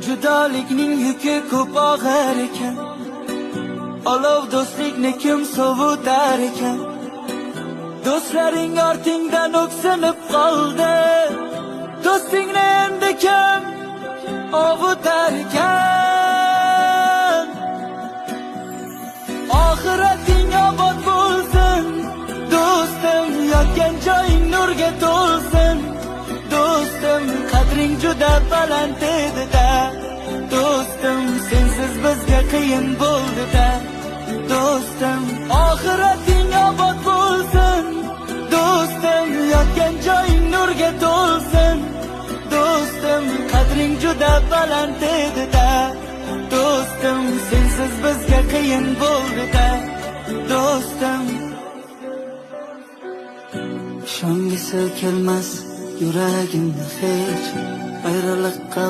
judolikning yuki ko'p og'ir ekan. Olov do'stlikni kim sovutar ekan? Do'stlaring ortingdan o'ksinib qoldi. Do'stingni endi kim ovutar ekan? Oxirating obod bo'lsin do'stim, yotgan joying nurga to'lsin do'stim. Qadring juda baland edi-da do'stim, sensiz bizga qiyin bo'ldi-da do'stim. Oxirating obod bo'lsin do'stim, yotgan joying nurga to'lsin do'stim. Qadring juda baland edi-da do'stim, sensiz bizga qiyin bo'ldi-da do'stim. Ishongisi kelmas yuragimni hech, ayriliqqa